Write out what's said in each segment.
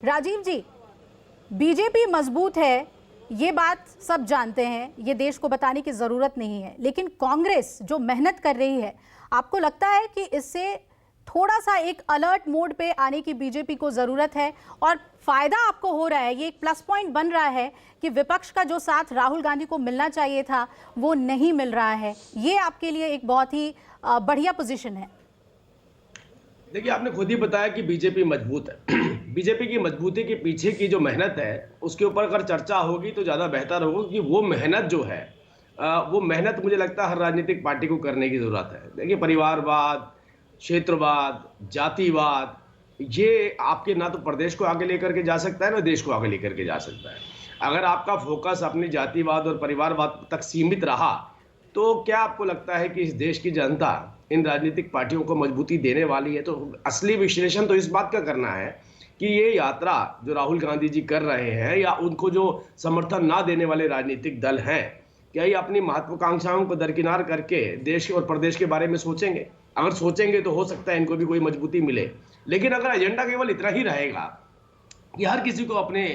राजीव जी, BJP मजबूत है, ये बात सब जानते हैं, ये देश को बताने की ज़रूरत नहीं है। लेकिन कांग्रेस जो मेहनत कर रही है, आपको लगता है कि इससे थोड़ा सा एक अलर्ट मोड पे आने की बीजेपी को ज़रूरत है और फ़ायदा आपको हो रहा है, ये एक प्लस पॉइंट बन रहा है कि विपक्ष का जो साथ राहुल गांधी को मिलना चाहिए था वो नहीं मिल रहा है। ये आपके लिए एक बहुत ही बढ़िया पोजीशन है। देखिए, आपने खुद ही बताया कि बीजेपी मजबूत है। बीजेपी की मजबूती के पीछे की जो मेहनत है उसके ऊपर अगर चर्चा होगी तो ज़्यादा बेहतर होगा कि वो मेहनत जो है वो मेहनत मुझे लगता है हर राजनीतिक पार्टी को करने की ज़रूरत है। देखिए, परिवारवाद, क्षेत्रवाद, जातिवाद, ये आपके ना तो प्रदेश को आगे लेकर के जा सकता है ना देश को आगे लेकर के जा सकता है। अगर आपका फोकस अपनी जातिवाद और परिवारवाद तक सीमित रहा तो क्या आपको लगता है कि इस देश की जनता इन राजनीतिक पार्टियों को मजबूती देने वाली है? तो असली विश्लेषण तो इस बात का करना है कि ये यात्रा जो राहुल गांधी जी कर रहे हैं या उनको जो समर्थन ना देने वाले राजनीतिक दल हैं, क्या ये अपनी महत्वाकांक्षाओं को दरकिनार करके देश और प्रदेश के बारे में सोचेंगे? अगर सोचेंगे तो हो सकता है इनको भी कोई मजबूती मिले। लेकिन अगर एजेंडा केवल इतना ही रहेगा कि हर किसी को अपने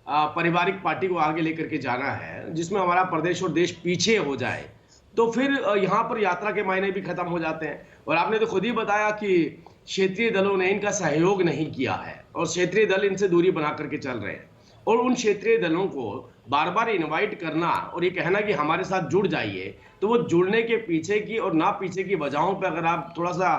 पारिवारिक पार्टी को आगे लेकर के जाना है जिसमें हमारा प्रदेश और देश पीछे हो जाए, तो फिर यहाँ पर यात्रा के मायने भी खत्म हो जाते हैं। और आपने तो खुद ही बताया कि क्षेत्रीय दलों ने इनका सहयोग नहीं किया है और क्षेत्रीय दल इनसे दूरी बना करके चल रहे हैं। और उन क्षेत्रीय दलों को बार बार इनवाइट करना और ये कहना कि हमारे साथ जुड़ जाइए, तो वो जुड़ने के पीछे की और ना पीछे की वजहों पर अगर आप थोड़ा सा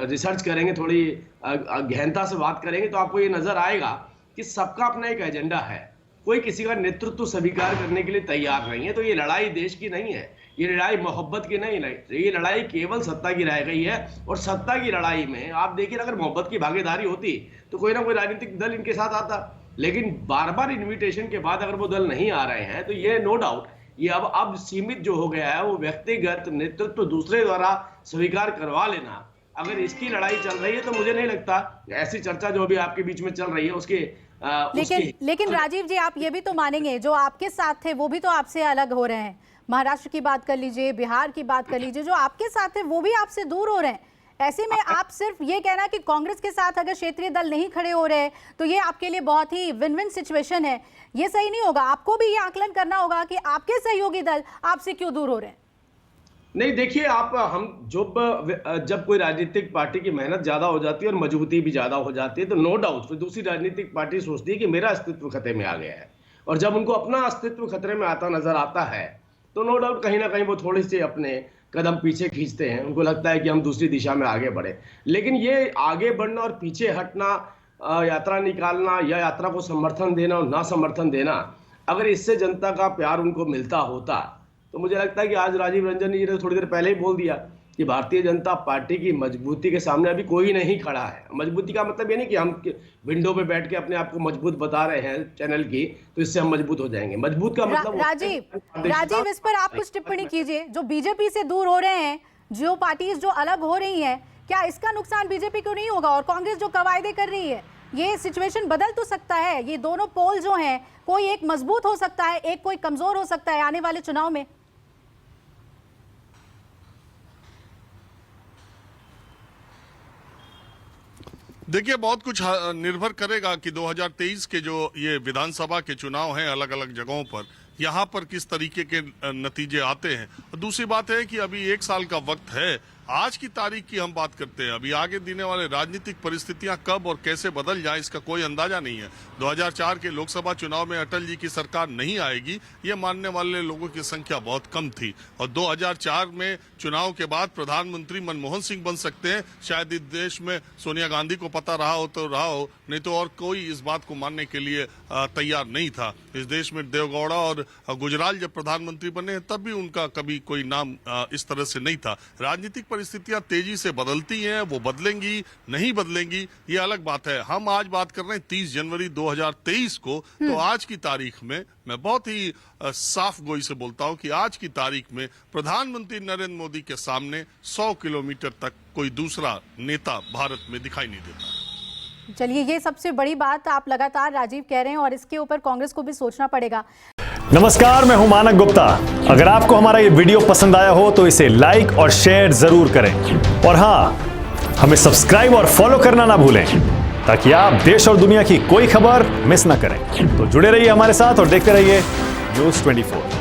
रिसर्च करेंगे, थोड़ी गहनता से बात करेंगे, तो आपको ये नजर आएगा कि सबका अपना एक एजेंडा है। कोई किसी का नेतृत्व स्वीकार करने के लिए तैयार नहीं है। तो ये लड़ाई देश की नहीं है, ये लड़ाई मोहब्बत की नहीं है, ये लड़ाई केवल सत्ता की रह गई है। और सत्ता की लड़ाई में आप देखिए, अगर मोहब्बत की भागीदारी होती तो कोई ना कोई राजनीतिक दल इनके साथ आता। लेकिन बार बार इन्विटेशन के बाद अगर वो दल नहीं आ रहे हैं तो ये नो डाउट ये अब सीमित जो हो गया है वो व्यक्तिगत नेतृत्व दूसरे द्वारा स्वीकार करवा लेना। अगर इसकी लड़ाई चल रही है तो मुझे नहीं लगता ऐसी चर्चा जो अभी आपके बीच में चल रही है उसके लेकिन राजीव जी, आप ये भी तो मानेंगे जो आपके साथ थे वो भी तो आपसे अलग हो रहे हैं। महाराष्ट्र की बात कर लीजिए, बिहार की बात कर लीजिए, जो आपके साथ थे वो भी आपसे दूर हो रहे हैं। ऐसे में आप सिर्फ ये कहना कि कांग्रेस के साथ अगर क्षेत्रीय दल नहीं खड़े हो रहे तो ये आपके लिए बहुत ही विन विन सिचुएशन है, ये सही नहीं होगा। आपको भी ये आकलन करना होगा कि आपके सहयोगी दल आपसे क्यों दूर हो रहे हैं। नहीं, देखिए, जब कोई राजनीतिक पार्टी की मेहनत ज्यादा हो जाती है और मजबूती भी ज्यादा हो जाती है तो नो डाउट फिर दूसरी राजनीतिक पार्टी सोचती है कि मेरा अस्तित्व खतरे में आ गया है। और जब उनको अपना अस्तित्व खतरे में आता नजर आता है तो नो डाउट कहीं ना कहीं वो थोड़े से अपने कदम पीछे खींचते हैं। उनको लगता है कि हम दूसरी दिशा में आगे बढ़े। लेकिन ये आगे बढ़ना और पीछे हटना, यात्रा निकालना या यात्रा को समर्थन देना और ना समर्थन देना, अगर इससे जनता का प्यार उनको मिलता होता तो मुझे लगता है कि आज राजीव रंजन जी ने थोड़ी देर पहले ही बोल दिया कि भारतीय जनता पार्टी की मजबूती के सामने अभी कोई नहीं खड़ा है। मजबूती का मतलब ये नहीं कि हम विंडो पे बैठ के अपने आप को मजबूत बता रहे हैं चैनल की तो इससे हम मजबूत हो जाएंगे। मजबूत का मतलब राजीव, इस पर आप कुछ टिप्पणी कीजिए। जो बीजेपी से दूर हो रहे हैं, जो पार्टीज जो अलग हो रही है, क्या इसका नुकसान बीजेपी को नहीं होगा? और कांग्रेस जो कवायदे कर रही है, ये सिचुएशन बदल तो सकता है। ये दोनों पोल जो हैं, कोई एक मजबूत हो सकता है, एक कोई कमजोर हो सकता है आने वाले चुनाव में। देखिए, बहुत कुछ निर्भर करेगा कि 2023 के जो ये विधानसभा के चुनाव हैं अलग अलग जगहों पर, यहाँ पर किस तरीके के नतीजे आते हैं। और दूसरी बात है कि अभी 1 साल का वक्त है। आज की तारीख की हम बात करते हैं, अभी आगे देने वाले राजनीतिक परिस्थितियां कब और कैसे बदल जाए इसका कोई अंदाजा नहीं है। 2004 के लोकसभा चुनाव में अटल जी की सरकार नहीं आएगी, ये मानने वाले लोगों की संख्या बहुत कम थी। और 2004 में चुनाव के बाद प्रधानमंत्री मनमोहन सिंह बन सकते हैं। शायद इस देश में सोनिया गांधी को पता रहा हो तो रहा हो, नहीं तो और कोई इस बात को मानने के लिए तैयार नहीं था। इस देश में देवगौड़ा और गुजराल जब प्रधानमंत्री बने तब भी उनका कभी कोई नाम इस तरह से नहीं था। राजनीतिक परिस्थितियां तेजी से बदलती हैं, वो बदलेंगी नहीं बदलेंगी ये अलग बात है। हम आज बात कर रहे हैं 30 जनवरी 2023 को। तो आज की तारीख में मैं बहुत ही साफ गोई से बोलता हूं कि आज की तारीख में प्रधानमंत्री नरेंद्र मोदी के सामने 100 किलोमीटर तक कोई दूसरा नेता भारत में दिखाई नहीं देता। चलिए, ये सबसे बड़ी बात आप लगातार राजीव कह रहे हैं और इसके ऊपर कांग्रेस को भी सोचना पड़ेगा। नमस्कार, मैं हूं मानक गुप्ता। अगर आपको हमारा ये वीडियो पसंद आया हो तो इसे लाइक और शेयर जरूर करें। और हां, हमें सब्सक्राइब और फॉलो करना ना भूलें। ताकि आप देश और दुनिया की कोई खबर मिस ना करें। तो जुड़े रहिए हमारे साथ और देखते रहिए न्यूज़ 24।